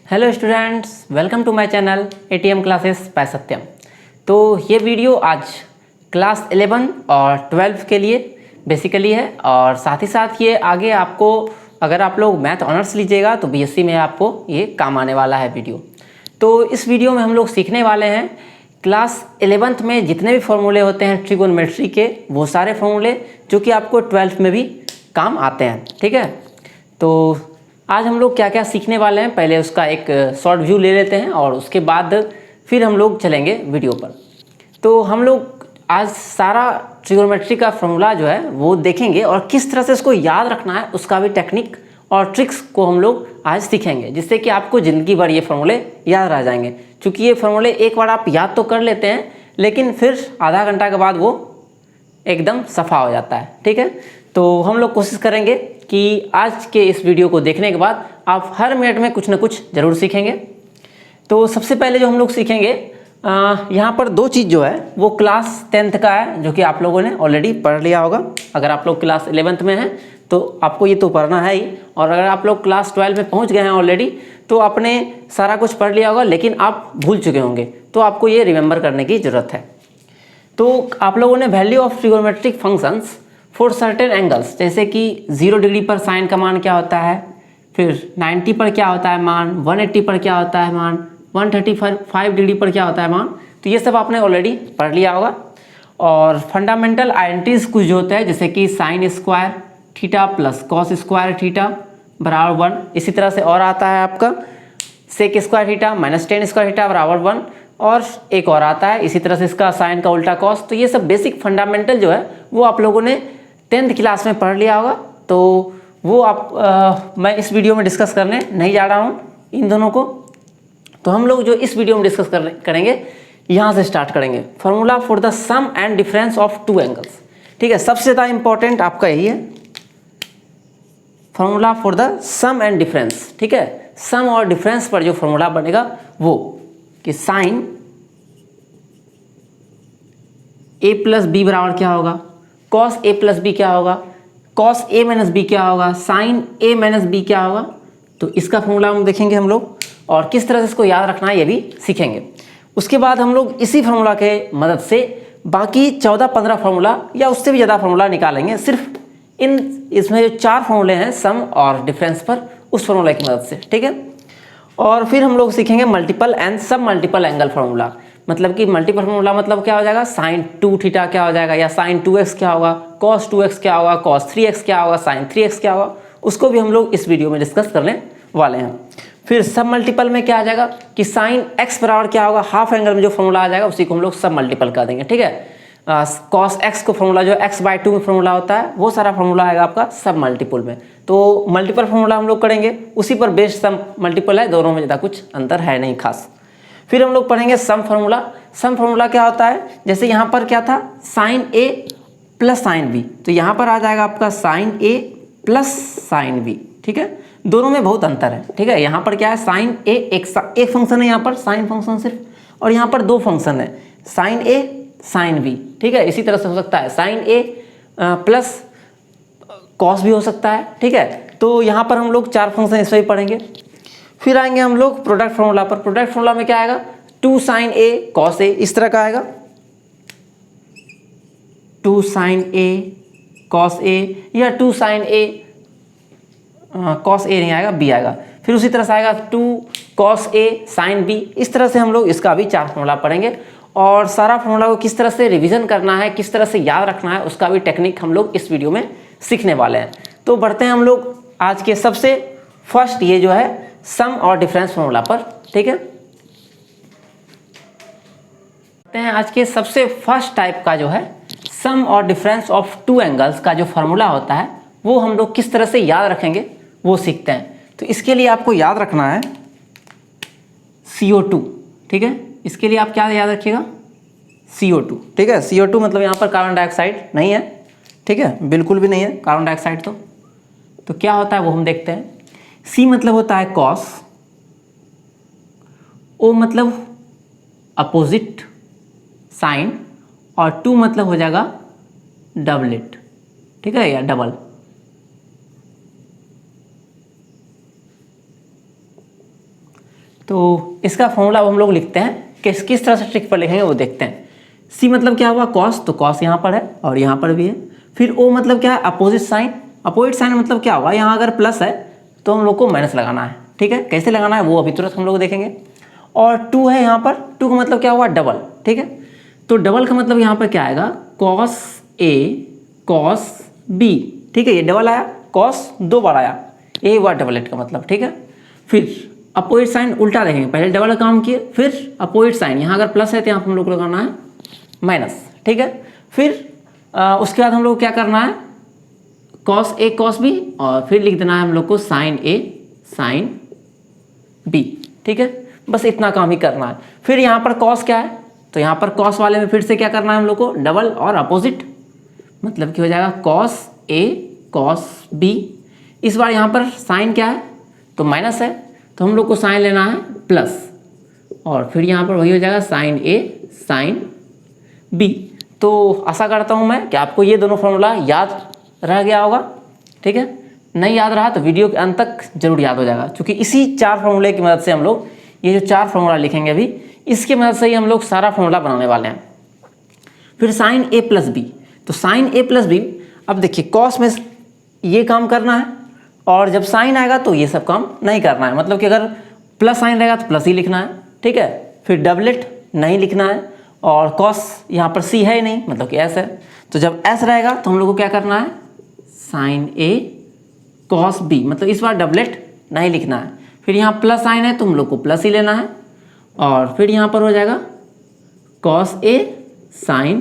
Hello students, welcome to my channel ATM classes by Satyam. तो ये video आज class 11 और 12 के लिए बेसिकली है, और साथ ही साथ ये आगे आपको अगर आप लोग मैथ ऑनर्स लीजिएगा तो बीएससी में आपको ये काम आने वाला है वीडियो। तो इस वीडियो में हम लोग सीखने वाले हैं क्लास 11th में जितने भी फॉर्मूले होते हैं ट्रिगोनोमेट्री के, वो सारे फॉर्मूले जो कि आपको 12th में भी काम आते हैं। ठीक है, तो आज हम लोग क्या क्या सीखने वाले हैं, पहले उसका एक शॉर्ट व्यू ले लेते हैं और उसके बाद फिर हम लोग चलेंगे वीडियो पर। तो हम लोग आज सारा ट्रिगोनोमेट्री का फॉर्मूला जो है वो देखेंगे और किस तरह से इसको याद रखना है उसका भी टेक्निक और ट्रिक्स को हम लोग आज सीखेंगे, जिससे कि आपको ज़िंदगी भर ये फॉर्मूले याद रह जाएंगे। क्योंकि ये फॉर्मूले एक बार आप याद तो कर लेते हैं, लेकिन फिर आधा घंटा के बाद वो एकदम सफ़ा हो जाता है। ठीक है, तो हम लोग कोशिश करेंगे कि आज के इस वीडियो को देखने के बाद आप हर मिनट में कुछ ना कुछ ज़रूर सीखेंगे। तो सबसे पहले जो हम लोग सीखेंगे, यहाँ पर दो चीज़ जो है वो क्लास 10th का है, जो कि आप लोगों ने ऑलरेडी पढ़ लिया होगा। अगर आप लोग क्लास 11th में हैं तो आपको ये तो पढ़ना है ही, और अगर आप लोग क्लास 12 में पहुँच गए हैं ऑलरेडी तो आपने सारा कुछ पढ़ लिया होगा, लेकिन आप भूल चुके होंगे, तो आपको ये रिमेंबर करने की ज़रूरत है। तो आप लोगों ने value of trigonometric functions for certain angles, जैसे कि 0 डिग्री पर साइन का मान क्या होता है, फिर 90 पर क्या होता है मान, 180 पर क्या होता है मान, 135 डिग्री पर क्या होता है मान, तो ये सब आपने ऑलरेडी पढ़ लिया होगा। और फंडामेंटल आइडेंटिटीज कुछ जो होता है, जैसे कि sine square theta plus cos square theta बराबर 1, इसी तरह से और आता है आपका sec square theta minus tan square theta बराबर 1, और एक और आता है इसी तरह से इसका साइन का उल्टा कॉस। तो ये सब बेसिक फंडामेंटल जो है वो आप लोगों ने 10th क्लास में पढ़ लिया होगा, तो वो मैं इस वीडियो में डिस्कस करने नहीं जा रहा हूँ इन दोनों को। तो हम लोग जो इस वीडियो में डिस्कस करेंगे, यहाँ से स्टार्ट करेंगे, formula for the sum and difference of two angles. ठीक है, सबसे ज़्यादा इंपॉर्टेंट आपका यही है, formula for the sum and difference. ठीक है, सम और डिफरेंस पर जो फार्मूला बनेगा वो कि साइन ए प्लस बी बराबर क्या होगा, कॉस ए प्लस बी क्या होगा, कॉस ए माइनस बी क्या होगा, साइन ए माइनस बी क्या होगा। तो इसका फॉर्मूला हम देखेंगे हम लोग, और किस तरह से इसको याद रखना है ये भी सीखेंगे। उसके बाद हम लोग इसी फार्मूला के मदद से बाकी 14-15 फार्मूला या उससे भी ज़्यादा फार्मूला निकालेंगे, सिर्फ इसमें जो 4 फार्मूले हैं सम और डिफरेंस पर, उस फार्मूला की मदद से। ठीक है, और फिर हम लोग सीखेंगे मल्टीपल एंड सब मल्टीपल एंगल फार्मूला। मतलब कि मल्टीपल फार्मूला मतलब क्या हो जाएगा, साइन 2 थीटा क्या हो जाएगा, या साइन 2x क्या होगा, कॉस 2x क्या होगा, कॉस 3x क्या होगा, साइन 3x क्या होगा, उसको भी हम लोग इस वीडियो में डिस्कस करने वाले हैं। फिर सब मल्टीपल में क्या आ जाएगा कि साइन x बराबर क्या होगा, हाफ एंगल में जो फार्मूला आ जाएगा उसी को हम लोग सब मल्टीपल कर देंगे। ठीक है, कॉस x को फार्मूला जो x/2 में फार्मूला होता है, वो सारा फार्मूला आएगा आपका सब मल्टीपल में। तो मल्टीपल फार्मूला हम लोग करेंगे, उसी पर बेस्ड सम मल्टीपल है, दोनों में ज़्यादा कुछ अंतर है नहीं खास। फिर हम लोग पढ़ेंगे सम फार्मूला। सम फार्मूला क्या होता है, जैसे यहाँ पर क्या था, साइन ए प्लस साइन बी, तो यहाँ पर आ जाएगा आपका साइन ए प्लस साइन बी। ठीक है, दोनों में बहुत अंतर है। ठीक है, यहाँ पर क्या है, साइन ए एक फंक्शन है यहाँ पर, साइन फंक्शन सिर्फ, और यहाँ पर 2 फंक्शन है, साइन ए साइन बी। ठीक है, इसी तरह से हो सकता है साइन ए प्लस कॉस भी हो सकता है। ठीक है, तो यहाँ पर हम लोग 4 फंक्शन इसमें भी पढ़ेंगे। फिर आएंगे हम लोग प्रोडक्ट फार्मूला पर। प्रोडक्ट फार्मूला में क्या आएगा, 2 साइन ए कॉस ए, इस तरह का आएगा, 2 साइन ए कॉस ए, या 2 साइन ए कॉस ए नहीं आएगा, बी आएगा। फिर उसी तरह से आएगा 2 कॉस ए साइन बी। इस तरह से हम लोग इसका भी 4 फार्मूला पढ़ेंगे, और सारा फार्मूला को किस तरह से रिवीजन करना है, किस तरह से याद रखना है, उसका भी टेक्निक हम लोग इस वीडियो में सीखने वाले हैं। तो बढ़ते हैं हम लोग आज के सबसे फर्स्ट, ये जो है सम और डिफरेंस फार्मूला पर। ठीक है, बढ़ते हैं आज के सबसे फर्स्ट टाइप का जो है सम और डिफरेंस ऑफ टू एंगल्स का जो फार्मूला होता है, वो हम लोग किस तरह से याद रखेंगे वो सीखते हैं। तो इसके लिए आपको याद रखना है CO2। ठीक है, इसके लिए आप क्या याद रखिएगा, CO2। ठीक है, CO2 मतलब यहाँ पर कार्बन डाइऑक्साइड नहीं है। ठीक है, बिल्कुल भी नहीं है कार्बन डाइऑक्साइड। तो क्या होता है वो हम देखते हैं। C मतलब होता है कॉस, O मतलब अपोजिट साइन, और 2 मतलब हो जाएगा डबलेट। ठीक है, या डबल। तो इसका फॉर्मूला अब हम लोग लिखते हैं, किस तरह से ट्रिक पर लिखेंगे वो देखते हैं। सी मतलब क्या हुआ, कॉस, तो कॉस यहाँ पर है और यहाँ पर भी है। फिर ओ मतलब क्या है, अपोजिट साइन। अपोजिट साइन मतलब क्या हुआ, यहाँ अगर प्लस है तो हम लोग को माइनस लगाना है, ठीक है। कैसे लगाना है वो अभी तुरंत हम लोग देखेंगे। और टू है यहाँ पर, टू का मतलब क्या हुआ, डबल, ठीक है। तो डबल का मतलब यहाँ पर क्या आएगा, कॉस ए कॉस बी, ठीक है। ये डबल आया, कॉस 2 बार आया, ए हुआ डबलेट का मतलब, ठीक है। फिर अपोजिट साइन उल्टा देखेंगे, पहले डबल का काम किए, फिर अपोजिट साइन, यहाँ अगर प्लस है तो यहाँ पर हम लोग को लगाना है माइनस, ठीक है। फिर उसके बाद हम लोग क्या करना है, कॉस ए कॉस बी, और फिर लिख देना है हम लोग को साइन ए साइन बी, ठीक है। बस इतना काम ही करना है। फिर यहाँ पर कॉस क्या है, तो यहाँ पर कॉस वाले में फिर से क्या करना है हम लोग को, डबल और अपोजिट, मतलब कि हो जाएगा कॉस ए कॉस बी। इस बार यहाँ पर साइन क्या है, तो माइनस है, तो हम लोग को साइन लेना है प्लस, और फिर यहाँ पर वही हो जाएगा साइन ए साइन बी। तो आशा करता हूँ मैं कि आपको ये दोनों फॉर्मूला याद रह गया होगा, ठीक है। नहीं याद रहा तो वीडियो के अंत तक जरूर याद हो जाएगा, क्योंकि इसी 4 फॉर्मूले की मदद से हम लोग ये जो 4 फॉर्मूला लिखेंगे अभी, इसकी मदद से ही हम लोग सारा फॉर्मूला बनाने वाले हैं। फिर साइन ए प्लस बी, तो साइन ए प्लस बी, अब देखिए कॉस में ये काम करना है, और जब साइन आएगा तो ये सब काम नहीं करना है, मतलब कि अगर प्लस साइन रहेगा तो प्लस ही लिखना है, ठीक है। फिर डबलेट नहीं लिखना है, और कॉस यहाँ पर सी है ही नहीं, मतलब कि एस है, तो जब एस रहेगा तो हम लोग को क्या करना है, साइन ए कॉस बी, मतलब इस बार डबलेट नहीं लिखना है। फिर यहाँ प्लस साइन है तो हम लोग को प्लस ही लेना है, और फिर यहाँ पर हो जाएगा कॉस ए साइन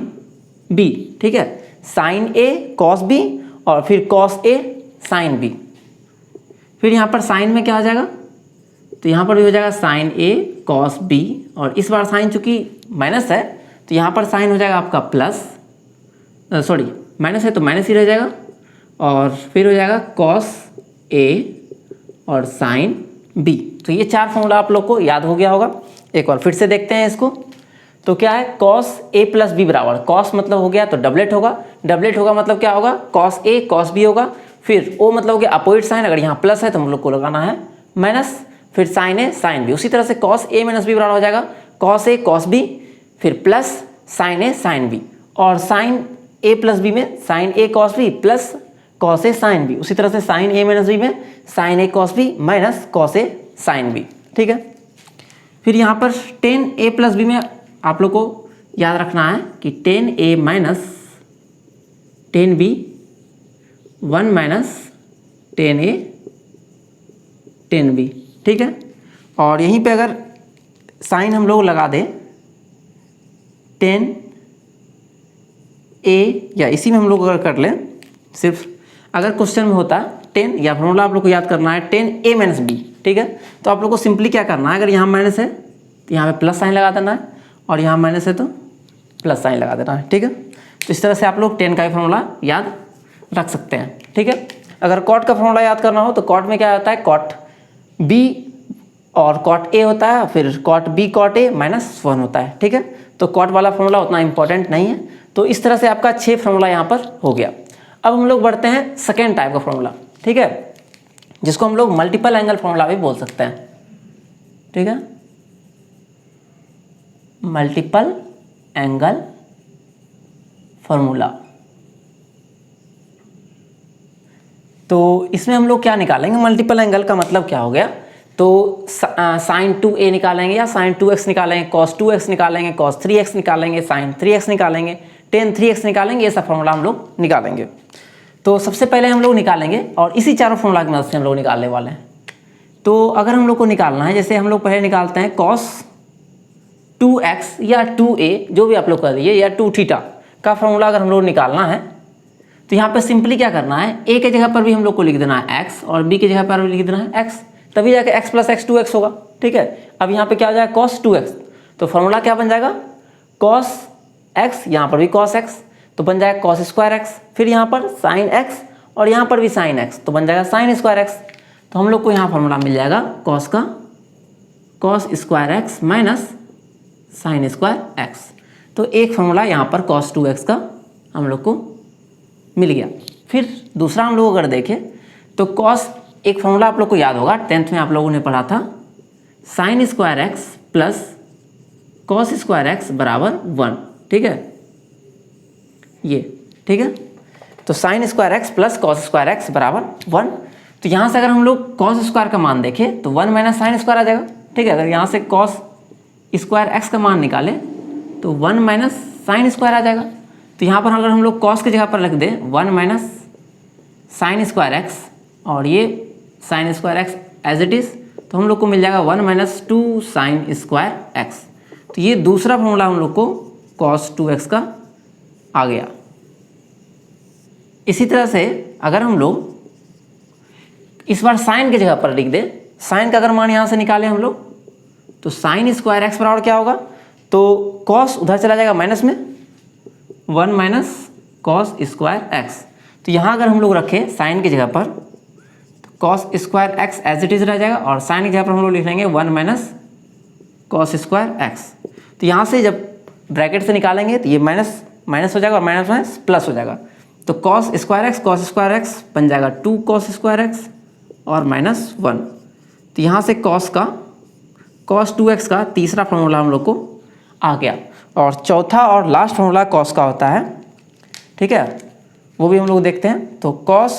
बी, ठीक है। साइन ए कॉस बी और फिर कॉस ए साइन बी। फिर यहाँ पर साइन में क्या हो जाएगा, तो यहाँ पर भी हो जाएगा साइन ए कॉस बी, और इस बार साइन चूंकि माइनस है तो यहाँ पर साइन हो जाएगा आपका प्लस, सॉरी माइनस है तो माइनस ही रह जाएगा, और फिर हो जाएगा कॉस ए और साइन बी। तो ये 4 फॉर्मूला आप लोग को याद हो गया होगा। एक बार फिर से देखते हैं इसको। तो क्या है, कॉस ए प्लस बी बराबर, कॉस मतलब हो गया तो डबलेट होगा, डबलेट होगा मतलब क्या होगा, कॉस ए कॉस बी होगा। फिर ओ मतलब हो गया अपोजिट साइन, अगर यहाँ प्लस है तो हम लोग को लगाना है माइनस, फिर साइन ए साइन बी। उसी तरह से कॉस ए माइनस बी बराबर हो जाएगा कॉस ए कॉस बी, फिर plus sign A sine B, और साइन ए प्लस बी में sign A cos B plus cos A sine B. उसी तरह से साइन ए माइनस बी में sign A cos B minus cos A sine B, ठीक है। फिर यहाँ पर टेन ए प्लस बी में आप लोग को याद रखना है कि ten a minus ten b 1 minus ten a ten b, ठीक है। और यहीं पे अगर साइन हम लोग लगा दें टेन ए, या इसी में हम लोग अगर कर लें, सिर्फ अगर क्वेश्चन में होता है 10, या फॉर्मूला आप लोग को याद करना है 10 ए माइनस बी, ठीक है। तो आप लोग को सिंपली क्या करना है, अगर यहाँ माइनस है तो यहाँ पे प्लस साइन लगा देना है, और यहाँ माइनस है तो प्लस साइन लगा देना है, ठीक है। तो इस तरह से आप लोग 10 का फॉर्मूला याद रख सकते हैं, ठीक है। अगर कॉट का फॉर्मूला याद करना हो तो कॉट में क्या होता है, कॉट बी और कॉट ए होता है, फिर cot B cot A minus 1 होता है, ठीक है। तो कॉट वाला फॉर्मूला उतना इंपॉर्टेंट नहीं है। तो इस तरह से आपका 6 फॉर्मूला यहाँ पर हो गया। अब हम लोग बढ़ते हैं सेकेंड टाइप का फॉर्मूला, ठीक है, जिसको हम लोग मल्टीपल एंगल फॉर्मूला भी बोल सकते हैं, ठीक है। मल्टीपल एंगल फॉर्मूला, तो इसमें हम लोग क्या निकालेंगे, मल्टीपल एंगल का मतलब क्या हो गया, तो साइन 2a निकालेंगे या साइन 2x निकालेंगे, कॉस 2x निकालेंगे, कॉस 3x निकालेंगे, साइन 3x निकालेंगे, टेन 3x निकालेंगे, ये सब फॉर्मूला हम लोग निकालेंगे। तो सबसे पहले हम लोग निकालेंगे, और इसी चारों फॉर्मूला की मदद से हम लोग निकालने वाले हैं। तो अगर हम लोग को निकालना है, जैसे हम लोग पहले निकालते हैं कॉस 2x या 2a, जो भी आप लोग कर दिए, या 2 थीटा का फॉर्मूला अगर हम लोग निकालना है, तो यहाँ पे सिंपली क्या करना है, a के जगह पर भी हम लोग को लिख देना है x, और b की जगह पर भी लिख देना है x, तभी जाके x प्लस x 2x होगा, ठीक है। अब यहाँ पे क्या हो जाएगा, cos 2x, तो फॉर्मूला क्या बन जाएगा, cos x, यहाँ पर भी cos x, तो बन जाएगा cos स्क्वायर x, फिर यहाँ पर sin x, और यहाँ पर भी sin x, तो बन जाएगा sin स्क्वायर x। तो हम लोग को यहाँ फॉर्मूला मिल जाएगा cos का cos square x minus sin square x। तो एक फॉर्मूला यहाँ पर cos 2x का हम लोग को मिल गया। फिर दूसरा हम लोग अगर देखें तो cos, एक फॉर्मूला आप लोग को याद होगा, 10th में आप लोगों ने पढ़ा था, sign square x plus cos square x बराबर 1, ठीक है, ये ठीक है। तो sign square x plus cos square x बराबर 1। तो यहाँ से अगर हम लोग कॉस स्क्वायर का मान देखें तो 1 माइनस साइन स्क्वायर आ जाएगा, ठीक है। अगर यहाँ से कॉस स्क्वायर एक्स का मान निकालें तो 1 माइनस साइन स्क्वायर आ जाएगा। तो यहाँ पर अगर हम लोग कॉस की जगह पर रख दें 1 माइनस साइन स्क्वायर एक्स और ये sine square X as it is, तो हम लोग को मिल जाएगा 1 माइनस 2 साइन स्क्वायर एक्स। तो ये दूसरा फॉर्मूला हम लोग को कॉस 2x का आ गया। इसी तरह से अगर हम लोग इस बार साइन की जगह पर लिख दें, साइन का अगर मान यहाँ से निकालें हम लोग तो साइन स्क्वायर एक्स बराबर क्या होगा, तो कॉस उधर चला जाएगा माइनस में, 1 माइनस कॉस स्क्वायर एक्स। तो यहाँ अगर हम लोग रखें साइन की जगह पर तो cos square X as it is रह जाएगा और साइन की जगह पर हम लोग लिख लेंगे 1 माइनस कॉस स्क्वायर एक्स। तो यहाँ से जब ब्रैकेट से निकालेंगे तो ये माइनस माइनस हो जाएगा और माइनस माइनस प्लस हो जाएगा। तो कॉस स्क्वायर एक्स बन जाएगा 2 कॉस स्क्वायर एक्स और माइनस 1। तो यहाँ से कॉस 2x का तीसरा फॉर्मूला हम लोग को आ गया। और चौथा और लास्ट फॉर्मूला कॉस का होता है, ठीक है, वो भी हम लोग देखते हैं। तो कॉस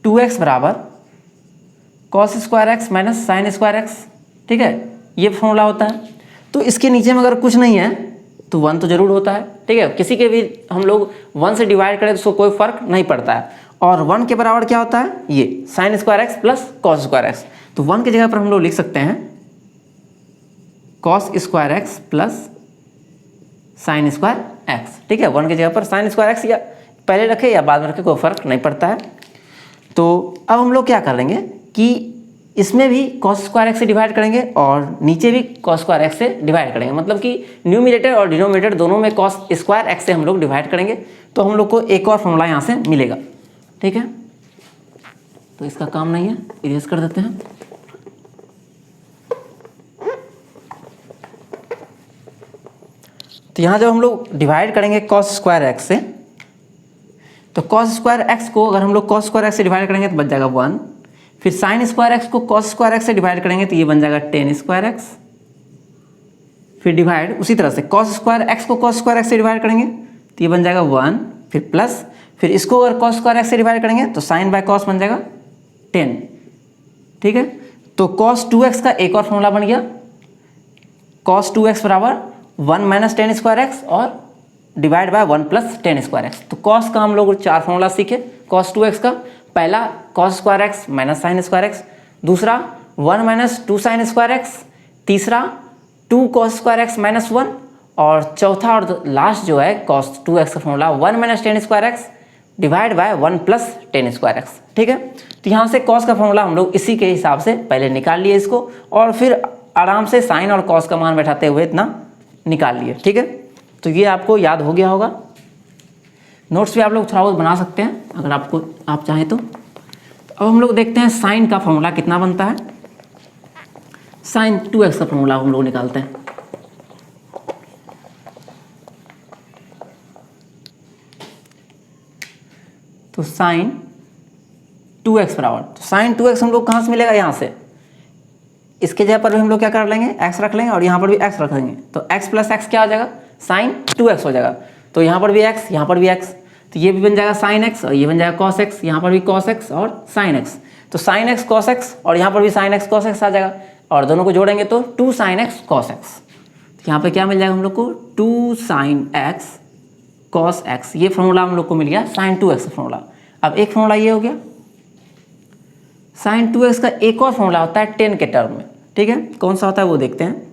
2x बराबर cos square x minus sign square X, ठीक है, ये फॉर्मूला होता है। तो इसके नीचे में अगर कुछ नहीं है तो 1 तो जरूर होता है, ठीक है। किसी के भी हम लोग 1 से डिवाइड करें तो उसको कोई फर्क नहीं पड़ता है। और 1 के बराबर क्या होता है, ये sine square x plus cos square x. तो 1 की जगह पर हम लोग लिख सकते हैं cos square x plus sine square X, ठीक है। 1 की जगह पर साइन स्क्वायर एक्स या पहले रखे या बाद में रखे कोई फर्क नहीं पड़ता है। तो अब हम लोग क्या करेंगे कि इसमें भी कॉस स्क्वायर एक्स से डिवाइड करेंगे और नीचे भी कॉस स्क्वायर एक्स से डिवाइड करेंगे, मतलब कि न्यूमरेटर और डिनोमिनेटर दोनों में कॉस स्क्वायर एक्स से हम लोग डिवाइड करेंगे। तो हम लोग को एक और फॉर्मूला यहाँ से मिलेगा, ठीक है। तो इसका काम नहीं है, इरेज कर देते हैं। तो यहाँ जब हम लोग डिवाइड करेंगे कॉस स्क्वायर एक्स से, तो कॉस स्क्वायर एक्स को अगर हम लोग कॉस स्क्वायर एक्स से डिवाइड करेंगे तो बच जाएगा 1। फिर साइन स्क्वायर एक्स को कॉस स्क्वायर एक्स से डिवाइड करेंगे तो ये बन जाएगा टेन स्क्वायर एक्स। फिर डिवाइड उसी तरह से कॉस स्क्वायर एक्स को कॉस स्क्वायर एक्स से डिवाइड करेंगे तो ये बन जाएगा 1। फिर प्लस, फिर इसको अगर कॉस स्क्वायर एक्स से डिवाइड करेंगे तो साइन बाय कॉस बन जाएगा 10, ठीक है। तो कॉस 2x का एक और फॉर्मूला बन गया, कॉस 2x बराबर 1 माइनस टेन स्क्वायर एक्स और divide by 1 plus ten square x. तो कॉस का हम लोग 4 फॉर्मूला सीखे कॉस 2x का। पहला cos square x minus sign square x, दूसरा 1 माइनस 2 साइन स्क्वायर एक्स, तीसरा 2 कॉस स्क्वायर एक्स माइनस 1 और चौथा और लास्ट जो है कॉस 2x का formula 1 minus tan square x divide by 1 plus ten square X, ठीक है। तो यहाँ से कॉस का फॉर्मूला हम लोग इसी के हिसाब से पहले निकाल लिए इसको और फिर आराम से साइन और कॉस का मान बैठाते हुए इतना निकाल लिए, ठीक है। तो ये आपको याद हो गया होगा। नोट्स भी आप लोग थोड़ा बहुत बना सकते हैं अगर आप चाहें तो। अब हम लोग देखते हैं साइन का फॉर्मूला कितना बनता है। साइन 2x का फॉर्मूला हम लोग निकालते हैं। तो साइन 2x बराबर, तो साइन 2x हम लोग कहाँ से मिलेगा, यहाँ से। इसके जगह पर भी हम लोग क्या कर लेंगे, x रख लेंगे और यहाँ पर भी x रख लेंगे। तो x प्लस x क्या हो जाएगा, साइन 2x हो जाएगा। तो यहाँ पर भी x, यहाँ पर भी x, तो ये भी बन जाएगा साइन x और ये बन जाएगा कॉस x, यहाँ पर भी कॉस x और साइन x। तो साइन x कॉस x और यहाँ पर भी साइन x कॉस x आ जाएगा और दोनों को जोड़ेंगे तो 2 साइन x कॉस x। तो यहाँ पे क्या मिल जाएगा हम लोग को, 2 साइन x कॉस x। ये फॉर्मूला हम लोग को मिल गया साइन 2x का फॉर्मूला। अब एक फॉर्मूला ये हो गया। साइन 2x का एक और फॉर्मूला होता है 10 के टर्म में, ठीक है। कौन सा होता है वो देखते हैं।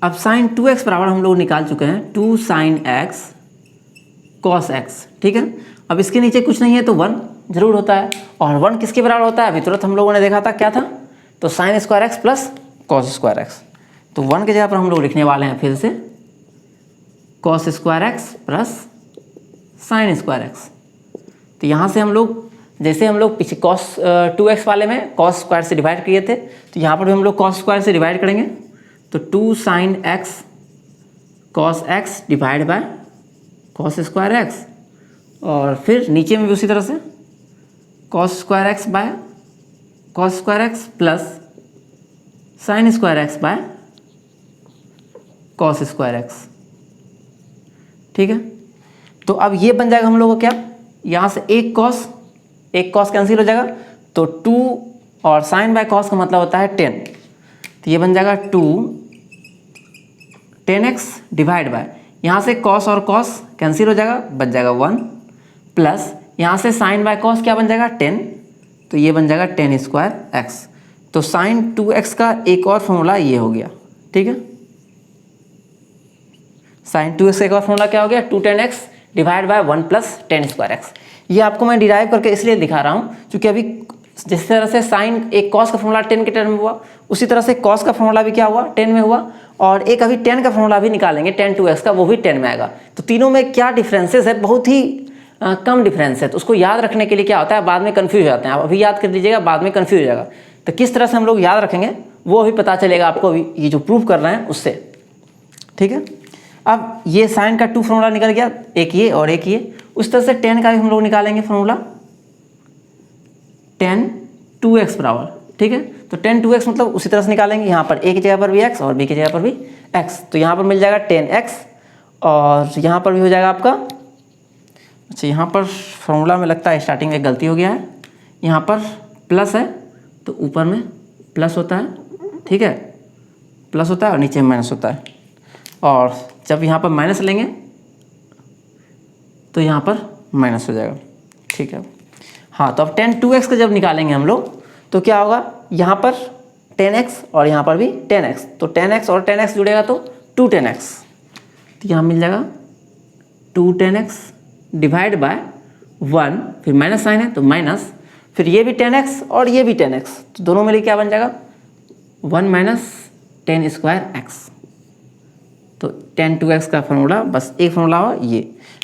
अब साइन 2x बराबर हम लोग निकाल चुके हैं 2 साइन x कॉस x, ठीक है। अब इसके नीचे कुछ नहीं है तो 1 जरूर होता है और 1 किसके बराबर होता है, अभी तुरंत हम लोगों ने देखा था क्या था, तो sign square x plus cos square x. तो 1 की जगह पर हम लोग लिखने वाले हैं फिर से cos square x plus sine square x. तो यहाँ से हम लोग जैसे हम लोग पीछे कॉस 2x वाले में कॉस स्क्वायर से डिवाइड किए थे, तो यहाँ पर भी हम लोग कॉस स्क्वायर से डिवाइड करेंगे। तो 2 sine x cos x divide by cos square x और फिर नीचे में भी उसी तरह से cos square x by cos square x plus sine square X by cos square X. ठीक है, तो अब ये बन जाएगा हम लोग को क्या, यहाँ से एक कॉस कैंसिल हो जाएगा, तो 2 और साइन बाय कॉस का मतलब होता है 10, तो ये बन जाएगा 2 10x डिवाइड बाय, यहाँ से कॉस और कॉस कैंसिल हो जाएगा, बच जाएगा 1 प्लस यहाँ से साइन बाय कॉस क्या बन जाएगा 10, तो ये बन जाएगा 10 स्क्वायर एक्स। तो साइन 2x का एक और फॉर्मूला ये हो गया। ठीक है, साइन 2x का एक और फॉर्मूला क्या हो गया, 2 10x divide by 1 plus 10 square x. ये आपको मैं डिराइव करके इसलिए दिखा रहा हूँ क्योंकि अभी जिस तरह से साइन एक कॉस का फॉर्मूला 10 के टर्म में हुआ, उसी तरह से कॉस का फॉर्मूला भी क्या हुआ 10 में हुआ, और एक अभी 10 का फॉर्मूला भी निकालेंगे tan 2x का, वो भी 10 में आएगा। तो तीनों में क्या डिफरेंसेस है, बहुत ही कम डिफरेंस है, तो उसको याद रखने के लिए क्या होता है, बाद में कन्फ्यूज हो जाते हैं। आप अभी याद कर लीजिएगा, बाद में कन्फ्यूज हो जाएगा। तो किस तरह से हम लोग याद रखेंगे वो अभी पता चलेगा आपको, अभी ये जो प्रूव कर रहे हैं उससे। ठीक है, अब ये साइन का 2 फॉर्मूला निकल गया, एक ये और एक ये, उस तरह से 10 का भी हम लोग निकालेंगे फॉर्मूला, tan 2x बराबर। ठीक है, तो tan 2x मतलब उसी तरह से निकालेंगे, यहाँ पर a की जगह पर भी x और b की जगह पर भी x, तो यहाँ पर मिल जाएगा 10x और यहाँ पर भी हो जाएगा आपका, अच्छा यहाँ पर फॉर्मूला में लगता है स्टार्टिंग में गलती हो गया है, यहाँ पर प्लस है तो ऊपर में प्लस होता है। ठीक है, प्लस होता है और नीचे में माइनस होता है, और जब यहाँ पर माइनस लेंगे तो यहाँ पर माइनस हो जाएगा। ठीक है, हाँ, तो अब tan 2x का जब निकालेंगे हम लोग तो क्या होगा, यहाँ पर 10x और यहाँ पर भी 10x, तो 10x और 10x जुड़ेगा तो 2 10x, तो यहाँ मिल जाएगा 2 10x डिवाइड बाय 1, फिर माइनस साइन है तो माइनस, फिर ये भी 10x और ये भी 10x, तो दोनों में क्या बन जाएगा 1 माइनस 10 स्क्वायर एक्स। तो tan 2x का फॉर्मूला बस एक फॉर्मूला हो ये,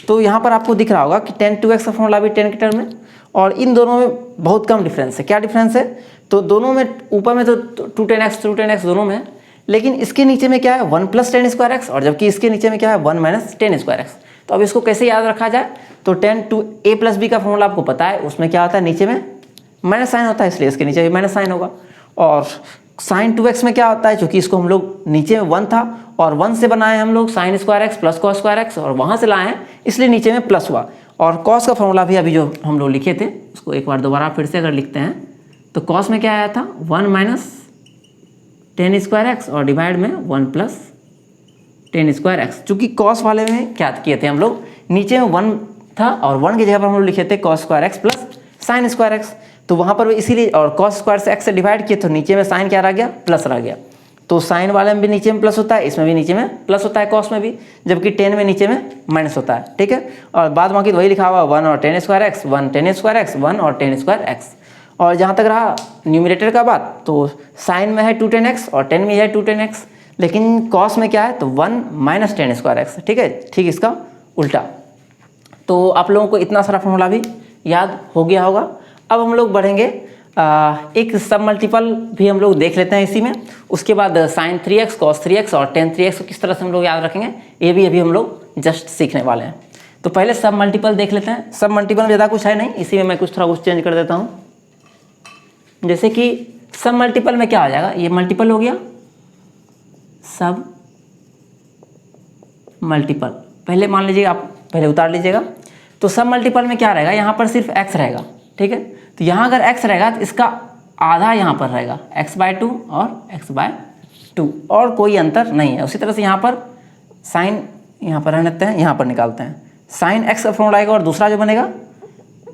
तो यहाँ पर आपको दिख रहा होगा कि tan 2x का फॉर्मूला भी 10 के टर्म में, और इन दोनों में बहुत कम डिफरेंस है। क्या डिफरेंस है, तो दोनों में ऊपर में तो 2 10x दोनों में है, लेकिन इसके नीचे में क्या है 1 प्लस 10 स्क्वायर एक्स, और जबकि इसके नीचे में क्या है 1 माइनस 10 स्क्वायर एक्स। तो अब इसको कैसे याद रखा जाए, तो tan 2a प्लस b का फॉर्मूला आपको पता है, उसमें क्या होता है नीचे में माइनस साइन होता है, इसलिए इसके नीचे भी माइनस साइन होगा। और साइन 2x में क्या होता है, क्योंकि इसको हम लोग नीचे में 1 था और 1 से बनाए हम लोग sign square x plus cos square X, और वहाँ से लाए हैं इसलिए नीचे में प्लस हुआ। और कॉस का फॉर्मूला भी अभी जो हम लोग लिखे थे उसको एक बार दोबारा फिर से अगर लिखते हैं तो कॉस में क्या आया था 1 माइनस 10 स्क्वायर एक्स और डिवाइड में 1 प्लस 10 स्क्वायर एक्स। चूँकि कॉस वाले में क्या किए थे हम लोग, नीचे में 1 था और 1 की जगह पर हम लोग लिखे थे cos square x plus sine square x, तो वहाँ पर इसीलिए, और कॉस स्क्वायर से एक्स से डिवाइड किए तो नीचे में साइन क्या रह गया, प्लस रह गया। तो साइन वाले में भी नीचे में प्लस होता है, इसमें भी नीचे में प्लस होता है कॉस में भी, जबकि 10 में नीचे में माइनस होता है। ठीक है, और बाद बाकी वही लिखा हुआ 1 और 10 स्क्वायर एक्स, 1 10 स्क्वायर एक्स, 1 और 10 स्क्वायर एक्स। और जहाँ तक रहा न्यूमरेटर का बात, तो साइन में है 2 10x और 10 में है 2 10x, लेकिन कॉस में क्या है तो 1 माइनस 10 स्क्वायर एक्स। ठीक है, ठीक इसका उल्टा। तो आप लोगों को इतना सारा फॉर्मूला भी याद हो गया होगा। अब हम लोग बढ़ेंगे, एक सब मल्टीपल भी हम लोग देख लेते हैं इसी में, उसके बाद साइन 3x कॉस 3x और tan 3x को किस तरह से हम लोग याद रखेंगे ये भी अभी हम लोग जस्ट सीखने वाले हैं। तो पहले सब मल्टीपल देख लेते हैं। सब मल्टीपल में ज़्यादा कुछ है नहीं, इसी में मैं कुछ थोड़ा कुछ चेंज कर देता हूँ। जैसे कि सब मल्टीपल में क्या हो जाएगा, ये मल्टीपल हो गया, सब मल्टीपल पहले मान लीजिएगा, आप पहले उतार लीजिएगा। तो सब मल्टीपल में क्या रहेगा, यहाँ पर सिर्फ x रहेगा। ठीक है, तो यहाँ अगर x रहेगा तो इसका आधा यहाँ पर रहेगा x/2 और x/2, और कोई अंतर नहीं है। उसी तरह से यहाँ पर साइन यहाँ पर रहने देते हैं, यहाँ पर निकालते हैं साइन x का फॉर्मूला आएगा, और दूसरा जो बनेगा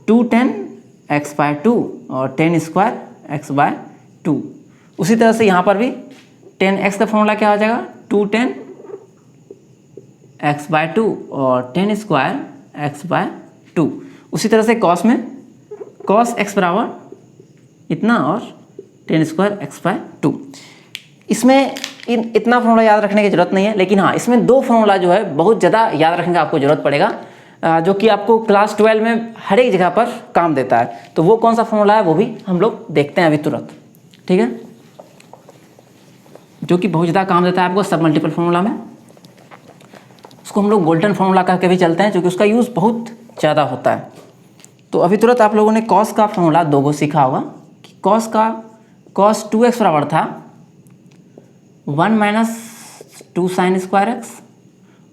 2 10 x/2 और 10 स्क्वायर x/2। उसी तरह से यहाँ पर भी 10x का फॉर्मूला क्या हो जाएगा 2 10 x/2 और 10 स्क्वायर x/2। उसी तरह से कॉस में कॉस x बराबर इतना और 10 स्क्वायर x/2। इसमें इतना फॉर्मूला याद रखने की जरूरत नहीं है, लेकिन हाँ इसमें 2 फॉर्मूला जो है बहुत ज़्यादा याद रखने का आपको जरूरत पड़ेगा, जो कि आपको क्लास 12 में हर एक जगह पर काम देता है। तो वो कौन सा फॉर्मूला है वो भी हम लोग देखते हैं अभी तुरंत। ठीक है, जो कि बहुत ज़्यादा काम देता है आपको सब मल्टीपल फॉर्मूला में, उसको हम लोग गोल्डन फॉर्मूला कह के भी चलते हैं, क्योंकि उसका यूज़ बहुत ज़्यादा होता है। तो अभी तुरंत आप लोगों ने कॉस का फॉर्मूला 2 सीखा होगा कि कॉस 2x बराबर था 1 माइनस 2 साइन स्क्वायर एक्स,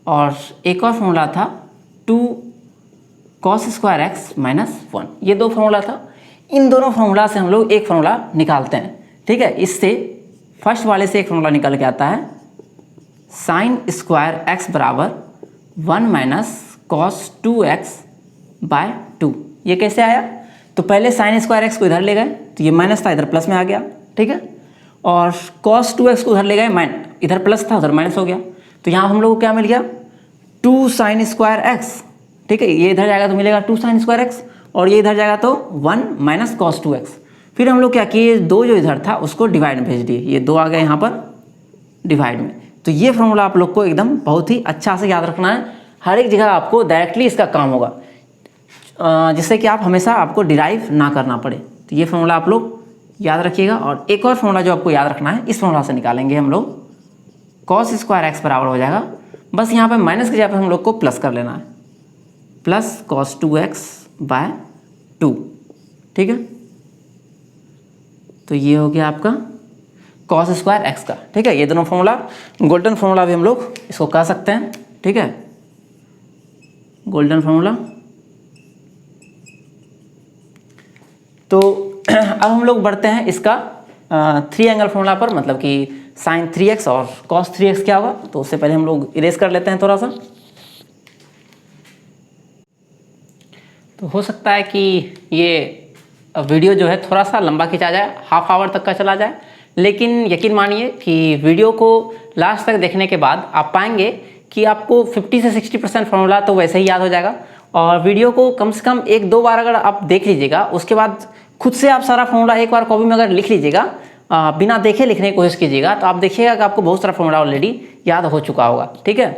और एक और फॉर्मूला था 2 कॉस स्क्वायर एक्स माइनस 1। ये दो फॉर्मूला था। इन दोनों फॉर्मूला से हम लोग एक फॉर्मूला निकालते हैं, ठीक है। इससे फर्स्ट वाले से एक फॉर्मूला निकल के आता है साइन स्क्वायर एक्स बराबर 1 माइनस कॉस 2x बाय 2। ये कैसे आया? तो पहले साइन स्क्वायर एक्स को इधर ले गए तो ये माइनस था, इधर प्लस में आ गया, ठीक है। और कॉस 2x को उधर ले गए, इधर प्लस था उधर माइनस हो गया। तो यहाँ हम लोग को क्या मिल गया? 2 साइन स्क्वायर एक्स, ठीक है। ये इधर जाएगा तो मिलेगा 2 साइन स्क्वायर एक्स, और ये इधर जाएगा तो 1 माइनस कॉस 2x। फिर हम लोग क्या किए, 2 जो इधर था उसको डिवाइड में भेज दिए, ये 2 आ गया यहाँ पर डिवाइड में। तो ये फॉर्मूला आप लोग को एकदम बहुत ही अच्छा से याद रखना है। हर एक जगह आपको डायरेक्टली इसका काम होगा, जिससे कि आप हमेशा आपको डिराइव ना करना पड़े। तो ये फॉर्मूला आप लोग याद रखिएगा। और एक और फॉर्मूला जो आपको याद रखना है, इस फॉर्मूला से निकालेंगे हम लोग कॉस स्क्वायर एक्स बराबर हो जाएगा, बस यहाँ पे माइनस की जगह पे हम लोग को प्लस कर लेना है, प्लस कॉस 2x बाय 2, ठीक है। तो ये हो गया आपका कॉस स्क्वायर एक्स का, ठीक है। ये दोनों फॉर्मूला गोल्डन फॉर्मूला भी हम लोग इसको कह सकते हैं, ठीक है, गोल्डन फॉर्मूला। तो अब हम लोग बढ़ते हैं इसका 3 एंगल फॉर्मूला पर, मतलब कि साइन 3x और कॉस 3x क्या होगा। तो उससे पहले हम लोग इरेज कर लेते हैं थोड़ा सा। तो हो सकता है कि ये वीडियो जो है थोड़ा सा लंबा खिंचा जाए, हाफ आवर तक का चला जाए, लेकिन यकीन मानिए कि वीडियो को लास्ट तक देखने के बाद आप पाएंगे कि आपको 50 से 60% फॉर्मूला तो वैसे ही याद हो जाएगा। और वीडियो को कम से कम 1-2 बार अगर आप देख लीजिएगा, उसके बाद खुद से आप सारा फॉर्मूला एक बार कॉपी में अगर लिख लीजिएगा, बिना देखे लिखने की कोशिश कीजिएगा, तो आप देखिएगा कि आपको बहुत सारा फॉर्मूला ऑलरेडी याद हो चुका होगा, ठीक है।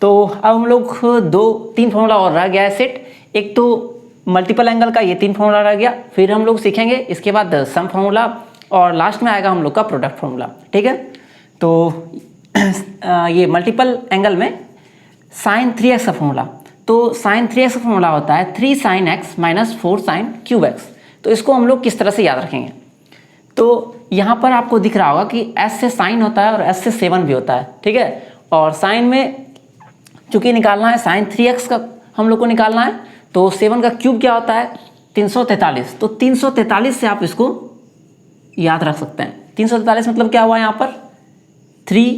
तो अब हम लोग 2-3 फॉर्मूला और रह गया है सेट। एक तो मल्टीपल एंगल का ये 3 फॉर्मूला रह गया, फिर हम लोग सीखेंगे इसके बाद सम फॉर्मूला, और लास्ट में आएगा हम लोग का प्रोडक्ट फॉर्मूला, ठीक है। तो ये मल्टीपल एंगल में साइन 3x का फॉर्मूला, तो साइन 3x का फॉर्मूला होता है 3 sine x minus 4 sine cube x. तो इसको हम लोग किस तरह से याद रखेंगे? तो यहाँ पर आपको दिख रहा होगा कि s से साइन होता है और s से 7 भी होता है, ठीक है। और साइन में चूंकि निकालना है साइन 3x का हम लोग को निकालना है, तो 7 का क्यूब क्या होता है? 343। तो 343 से आप इसको याद रख सकते हैं। 343 मतलब क्या हुआ यहाँ पर? 3,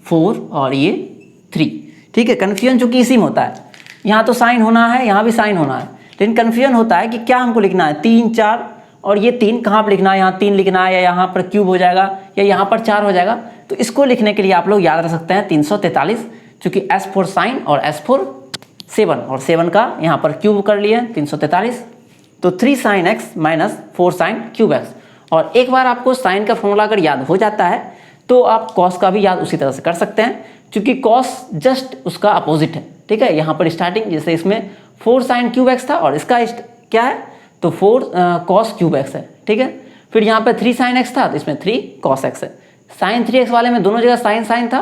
4 और ये 3, ठीक है। कन्फ्यूजन चूंकि इसी में होता है, यहाँ तो साइन होना है, यहाँ भी साइन होना है, लेकिन कन्फ्यूजन होता है कि क्या हमको लिखना है, 3, 4 और ये 3 कहाँ पर लिखना है, यहाँ 3 लिखना है या यहाँ पर क्यूब हो जाएगा या यहाँ पर 4 हो जाएगा। तो इसको लिखने के लिए आप लोग याद रख सकते हैं 343, चूँकि S फॉर साइन और S फॉर 7, और 7 का यहाँ पर क्यूब कर लिए 343। तो 3 sine x minus 4 sine cube x. और एक बार आपको साइन का फॉर्मूला अगर याद हो जाता है तो आप कॉस का भी याद उसी तरह से कर सकते हैं, क्योंकि कॉस जस्ट उसका अपोजिट है, ठीक है। यहाँ पर स्टार्टिंग जैसे इसमें 4 साइन क्यूब एक्स था और इसका क्या है, तो 4 कॉस क्यूब एक्स है, ठीक है। फिर यहाँ पर 3 साइन एक्स था तो इसमें 3 कॉस एक्स है। साइन 3x वाले में दोनों जगह साइन साइन था,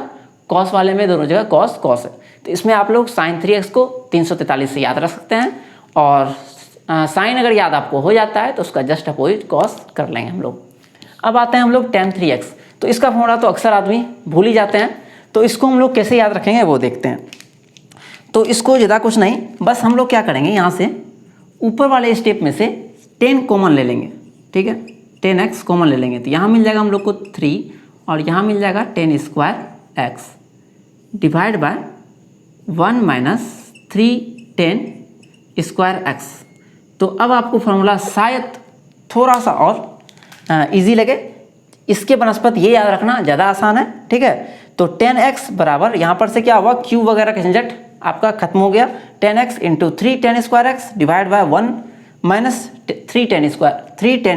कॉस वाले में दोनों जगह कॉस कॉस है। तो इसमें आप लोग साइन 3x को 343 से याद रख सकते हैं, और साइन अगर याद आपको हो जाता है तो उसका जस्ट अपोजिट कॉस कर लेंगे हम लोग। अब आते हैं हम लोग tan 3x। तो इसका फॉर्मूला तो अक्सर आदमी भूल ही जाते हैं, तो इसको हम लोग कैसे याद रखेंगे वो देखते हैं। तो इसको ज़्यादा कुछ नहीं, बस हम लोग क्या करेंगे, यहाँ से ऊपर वाले स्टेप में से 10 कॉमन ले लेंगे, ठीक है। 10x कॉमन ले लेंगे तो यहाँ मिल जाएगा हम लोग को 3, और यहाँ मिल जाएगा 10 square x divide by 1 minus 3 10 square x. तो अब आपको फॉर्मूला शायद थोड़ा सा और इजी लगे। इसके बनस्पत ये याद रखना ज़्यादा आसान है, ठीक है। तो 10x बराबर यहाँ पर से क्या हुआ, क्यूब वगैरह का झंझट आपका खत्म हो गया। 10x into 3 10 square x divide by 1 minus 3 10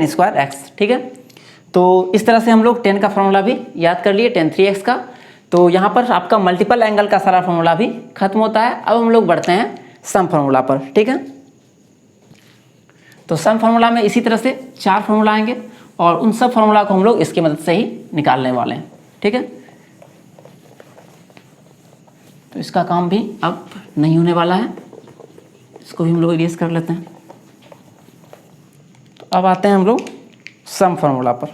square X, ठीक है। तो इस तरह से हम लोग 10 का फॉर्मूला भी याद कर लिए, tan 3x का। तो यहाँ पर आपका मल्टीपल एंगल का सारा फॉर्मूला भी खत्म होता है। अब हम लोग बढ़ते हैं सम फॉर्मूला पर, ठीक है। तो सम फॉर्मूला में इसी तरह से 4 फॉर्मूला आएंगे, और उन सब फॉर्मूला को हम लोग इसकी मदद से ही निकालने वाले हैं, ठीक है। तो इसका काम भी अब नहीं होने वाला है, इसको भी हम लोग इरेज कर लेते हैं। तो अब आते हैं हम लोग सम फॉर्मूला पर।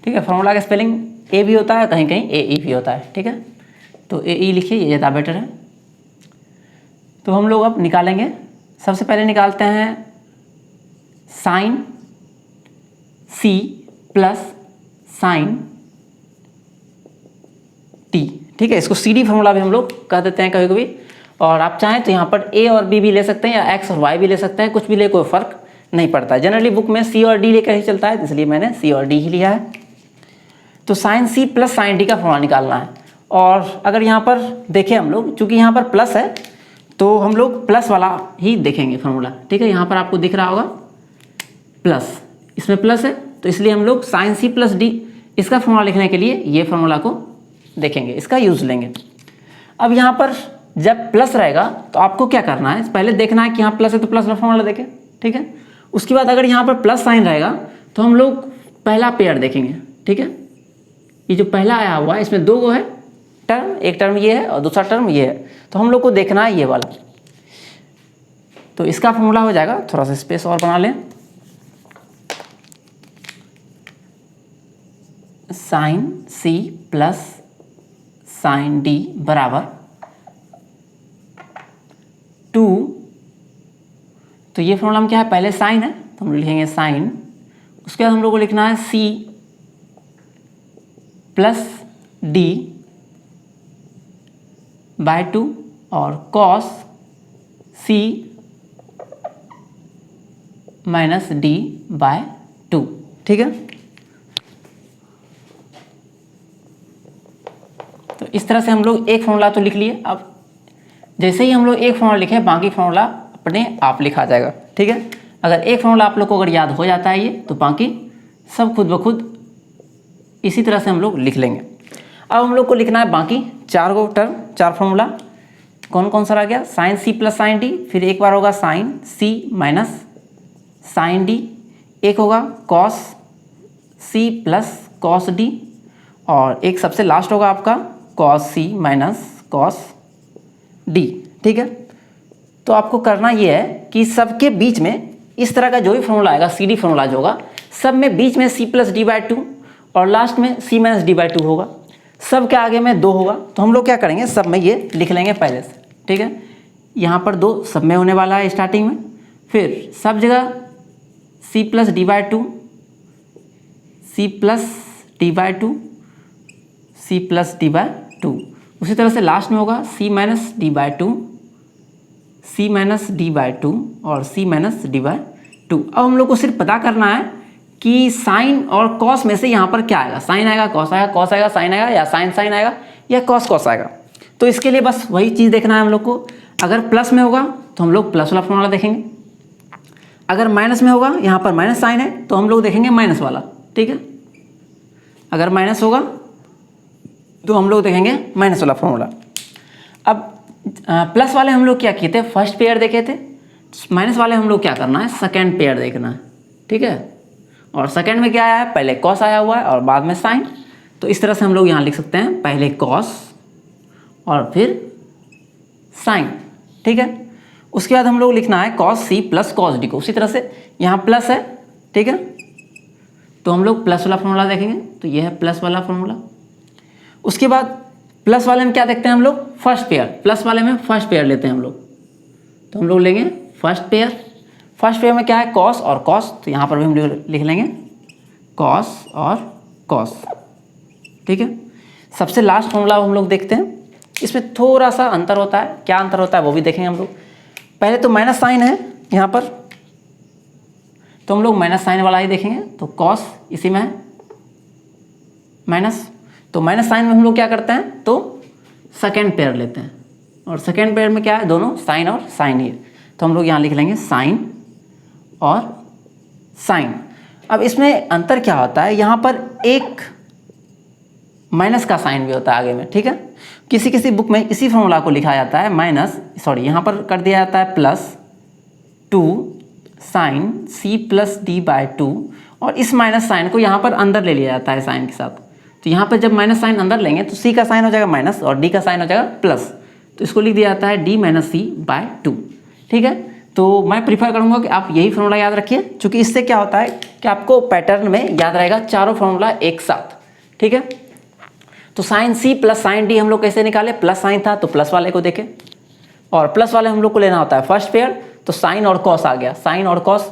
ठीक है। फार्मूला का स्पेलिंग ए भी होता है, कहीं कहीं ए ई भी होता है, ठीक है। तो ए ई लिखिए, ये ज़्यादा बेटर है। तो हम लोग अब निकालेंगे, सबसे पहले निकालते हैं sine C plus sine T, ठीक है। इसको सी डी फार्मूला भी हम लोग कह देते हैं कभी कभी, और आप चाहें तो यहाँ पर ए और बी भी ले सकते हैं, या एक्स और वाई भी ले सकते हैं, कुछ भी ले, कोई फर्क नहीं पड़ता है। जनरली बुक में सी और डी लेकर ही चलता है, इसलिए मैंने सी और डी ही लिया है। तो sine C plus sine D का फार्मूला निकालना है। और अगर यहाँ पर देखें हम लोग, चूँकि यहाँ पर प्लस है तो हम लोग प्लस वाला ही देखेंगे फार्मूला, ठीक है। यहाँ पर आपको दिख रहा होगा प्लस, इसमें प्लस है, तो इसलिए हम लोग साइन सी प्लस डी इसका फार्मूला लिखने के लिए ये फार्मूला को देखेंगे, इसका यूज़ लेंगे। अब यहाँ पर जब प्लस रहेगा तो आपको क्या करना है, पहले देखना है कि यहाँ प्लस है तो प्लस का फार्मूला देखें, ठीक है। उसके बाद अगर यहाँ पर प्लस साइन रहेगा तो हम लोग पहला पेयर देखेंगे, ठीक है। ये जो पहला आया हुआ है इसमें दो गो है टर्म, एक टर्म ये है और दूसरा टर्म ये है, तो हम लोग को देखना है ये वाला। तो इसका फार्मूला हो जाएगा, थोड़ा सा स्पेस और बना लें, sine C plus sine D बराबर 2। तो ये फार्मूला में क्या है, पहले साइन है तो हम लिखेंगे साइन, उसके बाद हम लोग को लिखना है सी प्लस डी बाय 2 और cos C minus D by 2, ठीक है। तो इस तरह से हम लोग एक फार्मूला तो लिख लिए। अब जैसे ही हम लोग एक फार्मूला लिखे, बाकी फार्मूला अपने आप लिखा जाएगा, ठीक है। अगर एक फार्मूला आप लोग को अगर याद हो जाता है ये, तो बाकी सब खुद ब खुद इसी तरह से हम लोग लिख लेंगे। अब हम लोग को लिखना है बाकी 4 गो टर्म, 4 फार्मूला। कौन कौन सा रह गया, sine C plus sine D, फिर एक बार होगा sine C minus sine D, एक होगा cos C plus cos D, और एक सबसे लास्ट होगा आपका cos C minus cos D, ठीक है। तो आपको करना ये है कि सबके बीच में इस तरह का जो भी फार्मूला आएगा, सी डी फार्मूला जो होगा, सब में बीच में सी प्लस डी बाय 2 और लास्ट में सी माइनस डी बाय 2 होगा। सब के आगे में 2 होगा, तो हम लोग क्या करेंगे, सब में ये लिख लेंगे पहले से, ठीक है। यहाँ पर 2 सब में होने वाला है स्टार्टिंग में, फिर सब जगह C plus D by 2, C plus D by 2, C plus D by 2। उसी तरह से लास्ट में होगा C minus D by 2, C minus D by 2 और सी माइनस डी बाय 2। अब हम लोग को सिर्फ पता करना है कि साइन और कॉस में से यहाँ पर क्या आएगा, साइन आएगा, कॉस आएगा, कॉस आएगा, साइन आएगा, या साइन साइन आएगा, या कॉस कॉस आएगा। तो इसके लिए बस वही चीज़ देखना है हम लोग को। अगर प्लस में होगा तो हम लोग प्लस वाला फार्मूला देखेंगे, अगर माइनस में होगा, यहाँ पर माइनस साइन है, तो हम लोग देखेंगे माइनस वाला, ठीक है। अगर माइनस होगा तो हम लोग देखेंगे माइनस वाला फार्मूला। अब प्लस वाले हम लोग क्या किए थे, फर्स्ट पेयर देखे थे, माइनस वाले हम लोग क्या करना है, सेकेंड पेयर देखना है, ठीक है। और सेकेंड में क्या आया है, पहले कॉस आया हुआ है और बाद में साइन, तो इस तरह से हम लोग यहाँ लिख सकते हैं, पहले कॉस और फिर साइन, ठीक है। उसके बाद हम लोग लिखना है cos C plus cos D को, उसी तरह से यहाँ प्लस है, ठीक है, तो हम लोग प्लस वाला फार्मूला देखेंगे, तो ये है प्लस वाला फार्मूला। उसके बाद प्लस वाले में क्या देखते हैं हम लोग, फर्स्ट पेयर, प्लस वाले में फर्स्ट पेयर लेते हैं हम लोग, तो हम लोग लेंगे फर्स्ट पेयर। फर्स्ट पेयर में क्या है, कॉस और कॉस, तो यहाँ पर भी हम लिख लेंगे कॉस और कॉस, ठीक है। सबसे लास्ट फार्मूला हम लोग देखते हैं, इसमें थोड़ा सा अंतर होता है, क्या अंतर होता है वो भी देखेंगे हम लोग। पहले तो माइनस साइन है यहाँ पर, तो हम लोग माइनस साइन वाला ही देखेंगे, तो कॉस इसी में है माइनस, तो माइनस साइन में हम लोग क्या करते हैं, तो सेकेंड पेयर लेते हैं, और सेकेंड पेयर में क्या है, दोनों साइन और साइन ही है, तो हम लोग यहाँ लिख लेंगे साइन और साइन। अब इसमें अंतर क्या होता है, यहाँ पर एक माइनस का साइन भी होता है आगे में, ठीक है। किसी किसी बुक में इसी फार्मूला को लिखा जाता है माइनस, सॉरी यहाँ पर कर दिया जाता है plus 2 sine C plus D by 2, और इस माइनस साइन को यहाँ पर अंदर ले लिया जाता है साइन के साथ। तो यहाँ पर जब माइनस साइन अंदर लेंगे तो सी का साइन हो जाएगा माइनस और डी का साइन हो जाएगा प्लस, तो इसको लिख दिया जाता है डी माइनस सी बाय 2, ठीक है। तो मैं प्रीफर करूँगा कि आप यही फॉर्मूला याद रखिए, क्योंकि इससे क्या होता है कि आपको पैटर्न में याद रहेगा चारों फॉर्मूला एक साथ। ठीक है, तो sine C plus sine D हम लोग कैसे निकाले, प्लस साइन था तो प्लस वाले को देखें, और प्लस वाले हम लोग को लेना होता है फर्स्ट पेयर, तो साइन और कॉस आ गया, साइन और कॉस,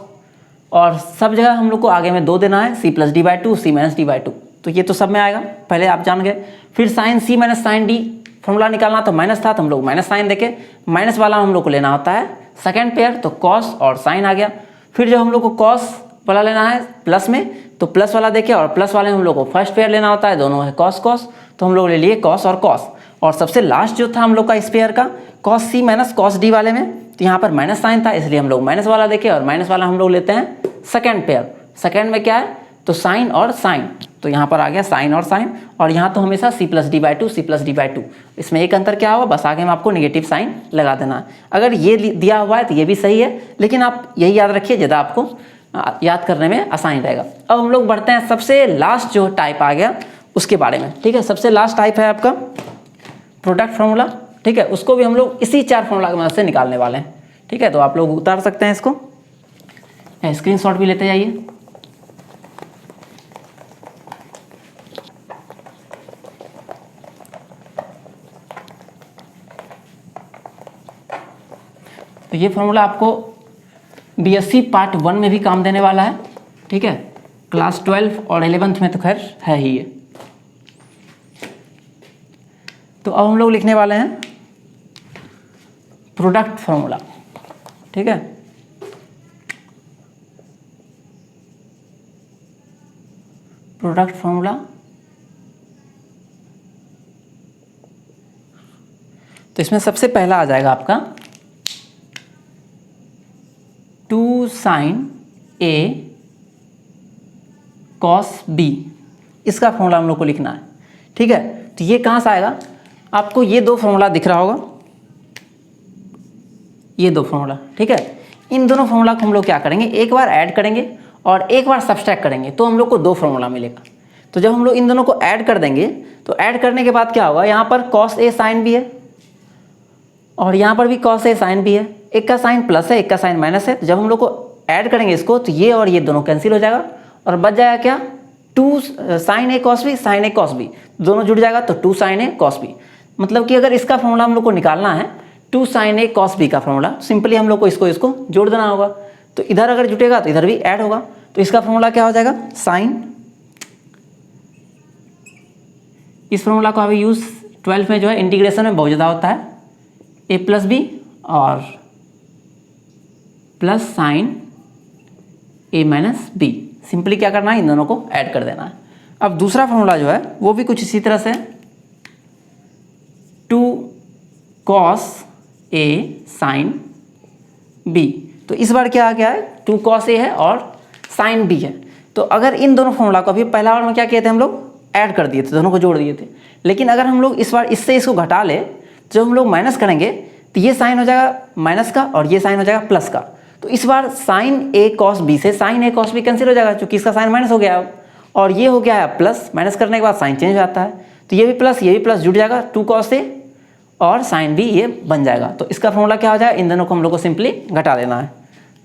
और सब जगह हम लोग को आगे में 2 देना है, C plus D by two, C minus D by two, तो ये तो सब में आएगा, पहले आप जान गए। फिर sign C minus sine D formula निकालना, तो माइनस था तो हम लोग माइनस साइन देखे, माइनस वाला हम लोग को लेना होता है सेकेंड पेयर, तो कॉस और साइन आ गया। फिर जब हम लोग को कॉस वाला लेना है प्लस में, तो प्लस वाला देखे, और प्लस वाले हम लोग को फर्स्ट पेयर लेना होता है, दोनों है कॉस कॉस, तो हम लोग ले लिए कॉस और कॉस। और सबसे लास्ट जो था हम लोग का इस पेयर का cos C minus cos D वाले में, तो यहाँ पर माइनस साइन था इसलिए हम लोग माइनस वाला देखे, और माइनस वाला हम लोग लेते हैं सेकेंड पेयर। सेकेंड में क्या है, तो साइन और साइन, तो यहाँ पर आ गया साइन और साइन, और यहाँ तो हमेशा C plus D by two, C plus D by two. इसमें एक अंतर क्या होगा, बस आगे में आपको नेगेटिव साइन लगा देना है। अगर ये दिया हुआ है तो ये भी सही है, लेकिन आप यही याद रखिए, ज़्यादा आपको याद करने में आसानी रहेगा। अब हम लोग बढ़ते हैं सबसे लास्ट जो टाइप आ गया उसके बारे में। ठीक है, सबसे लास्ट टाइप है आपका प्रोडक्ट फॉर्मूला। ठीक है, उसको भी हम लोग इसी 4 फॉर्मूला की मदद से निकालने वाले हैं। ठीक है, तो आप लोग उतार सकते हैं इसको, स्क्रीनशॉट भी लेते जाइए। तो ये फॉर्मूला आपको बीएससी पार्ट 1 में भी काम देने वाला है। ठीक है, क्लास 12 और 11th में तो खैर है ही ये। तो अब हम लोग लिखने वाले हैं प्रोडक्ट फॉर्मूला। ठीक है, प्रोडक्ट फॉर्मूला, तो इसमें सबसे पहला आ जाएगा आपका 2 साइन ए कॉस बी, इसका फॉर्मूला हम लोग को लिखना है। ठीक है, तो ये कहाँ से आएगा, आपको ये 2 फॉर्मूला दिख रहा होगा, ये 2 फॉर्मूला। ठीक है, इन दोनों फॉर्मूला को हम लोग क्या करेंगे, एक बार ऐड करेंगे और एक बार सब्सट्रैक्ट करेंगे, तो हम लोग को 2 फॉर्मूला मिलेगा। तो जब हम लोग इन दोनों को ऐड कर देंगे, तो ऐड करने के बाद क्या होगा, यहाँ पर कॉस ए साइन भी है और यहाँ पर भी कॉस ए साइन भी है, एक का साइन प्लस है एक का साइन माइनस है। तो जब हम लोग को ऐड करेंगे इसको, तो ये और ये दोनों कैंसिल हो जाएगा और बच जाएगा क्या, 2 साइन ए कॉस बी, साइन ए कॉस बी दोनों जुड़ जाएगा, तो 2 साइन ए कॉस बी। मतलब कि अगर इसका फॉर्मूला हम लोग को निकालना है 2 साइन ए कॉस बी का फॉर्मूला, सिंपली हम लोग को इसको जोड़ देना होगा। तो इधर अगर जुटेगा तो इधर भी ऐड होगा, तो इसका फॉर्मूला क्या हो जाएगा, साइन, इस फॉर्मूला को अभी यूज़ 12 में जो है इंटीग्रेशन में बहुत ज़्यादा होता है, ए प्लस बी और प्लस साइन ए माइनस बी। सिंपली क्या करना है, इन दोनों को ऐड कर देना है। अब दूसरा फॉर्मूला जो है वो भी कुछ इसी तरह से, 2 कॉस ए साइन बी। तो इस बार क्या आ गया है, 2 कॉस ए है और साइन बी है। तो अगर इन दोनों फॉर्मूला को, अभी पहला बार में क्या किए थे हम लोग, ऐड कर दिए थे, दोनों को जोड़ दिए थे। लेकिन अगर हम लोग इस बार इससे इसको घटा ले, जब हम लोग माइनस करेंगे तो ये साइन हो जाएगा माइनस का और ये साइन हो जाएगा प्लस का। तो इस बार साइन ए कॉस बी से साइन ए कॉस बी कैंसिल हो जाएगा, क्योंकि इसका साइन माइनस हो गया है और ये हो गया है प्लस। माइनस करने के बाद साइन चेंज हो जाता है, तो ये भी प्लस जुड़ जाएगा, 2 कॉस ए और साइन बी ये बन जाएगा। तो इसका फॉर्मूला क्या हो जाएगा, इन दोनों को हम लोग को सिंपली घटा देना है।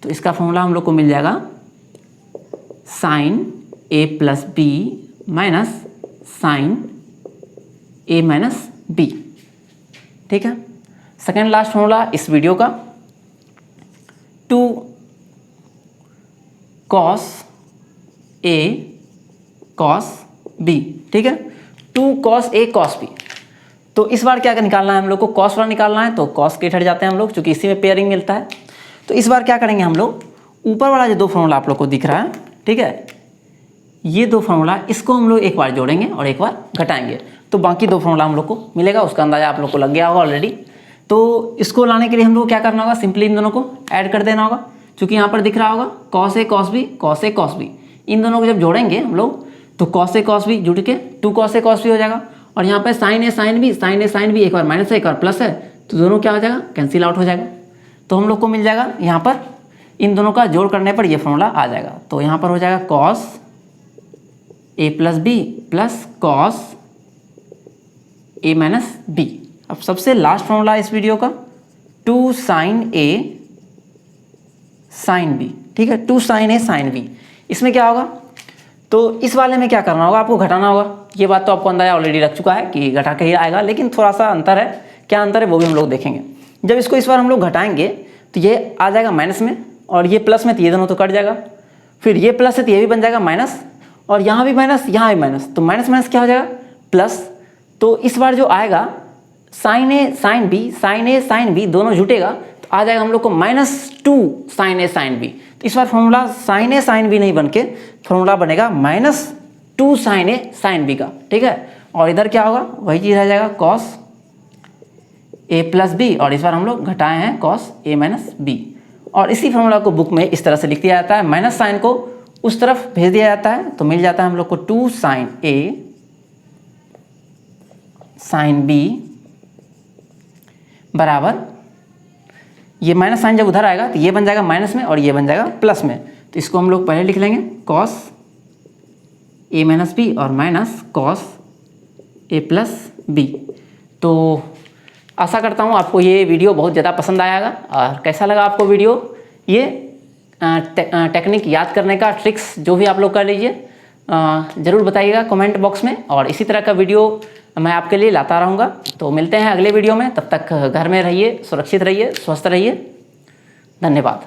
तो इसका फॉर्मूला हम लोग को मिल जाएगा साइन ए प्लस बी माइनस साइन ए माइनस बी। ठीक है, सेकेंड लास्ट फॉर्मूला इस वीडियो का, 2 कॉस ए कॉस बी। ठीक है, 2 कॉस ए कॉस बी। तो इस बार क्या निकालना है हम लोग को, कॉस वाला निकालना है, तो कॉस के हट जाते हैं हम लोग, क्योंकि इसी में पेयरिंग मिलता है। तो इस बार क्या करेंगे हम लोग, ऊपर वाला जो 2 फॉर्मूला आप लोग को दिख रहा है, ठीक है, ये 2 फॉर्मूला इसको हम लोग एक बार जोड़ेंगे और एक बार घटाएंगे, तो बाकी 2 फॉर्मूला हम लोग को मिलेगा। उसका अंदाजा आप लोग को लग गया होगा ऑलरेडी। तो इसको लाने के लिए हम लोग क्या करना होगा, सिंपली इन दोनों को ऐड कर देना होगा, क्योंकि यहाँ पर दिख रहा होगा cos A cos B, cos A cos B. इन दोनों को जब जोड़ेंगे हम लोग, तो कॉस ए कॉस बी जुड़ के 2 कॉस ए कॉस बी हो जाएगा। और यहाँ पर sign A sine B, sign A sine B, एक बार माइनस है एक बार प्लस है, तो दोनों क्या हो जाएगा, कैंसिल आउट हो जाएगा। तो हम लोग को मिल जाएगा यहाँ पर, इन दोनों का जोड़ करने पर ये फॉर्मूला आ जाएगा। तो यहाँ पर हो जाएगा cos A plus B plus cos A minus B. अब सबसे लास्ट फॉर्मूला इस वीडियो का, 2 साइन ए साइन बी, ठीक है, 2 साइन ए साइन बी। इसमें क्या होगा, तो इस वाले में क्या करना होगा, आपको घटाना होगा। ये बात तो आपको अंदाजा ऑलरेडी लग चुका है कि घटा के ही आएगा, लेकिन थोड़ा सा अंतर है। क्या अंतर है वो भी हम लोग देखेंगे। जब इसको इस बार हम लोग घटाएंगे तो ये आ जाएगा माइनस में, और ये प्लस में, तो ये दोनों तो कट जाएगा। फिर ये प्लस है तो ये भी बन जाएगा माइनस, और यहाँ भी माइनस, यहाँ भी माइनस, तो माइनस माइनस क्या हो जाएगा, प्लस। तो इस बार जो आएगा sign A sine B, sign A sine B दोनों जुटेगा तो आ जाएगा हम लोग को -2 साइन ए साइन बी। तो इस बार formula sine A sine B नहीं बन के फॉर्मूला बनेगा -2 साइन ए साइन बी का, ठीक है। और इधर क्या होगा, वही चीज़ रह जाएगा कॉस ए प्लस बी, और इस बार हम लोग घटाए हैं कॉस ए माइनस बी। और इसी फॉर्मूला को बुक में इस तरह से लिख दिया जाता है, माइनस साइन को उस तरफ भेज दिया जाता है, तो मिल जाता है हम लोग को 2 साइन ए साइन बी बराबर, ये माइनस साइन जब उधर आएगा तो ये बन जाएगा माइनस में और ये बन जाएगा प्लस में। तो इसको हम लोग पहले लिख लेंगे कॉस ए माइनस बी और minus cos A plus B. तो आशा करता हूँ आपको ये वीडियो बहुत ज़्यादा पसंद आएगा। और कैसा लगा आपको वीडियो, ये टेक्निक याद करने का, ट्रिक्स जो भी आप लोग कर लीजिए, ज़रूर बताइएगा कमेंट बॉक्स में। और इसी तरह का वीडियो मैं आपके लिए लाता रहूँगा। तो मिलते हैं अगले वीडियो में, तब तक घर में रहिए, सुरक्षित रहिए, स्वस्थ रहिए। धन्यवाद।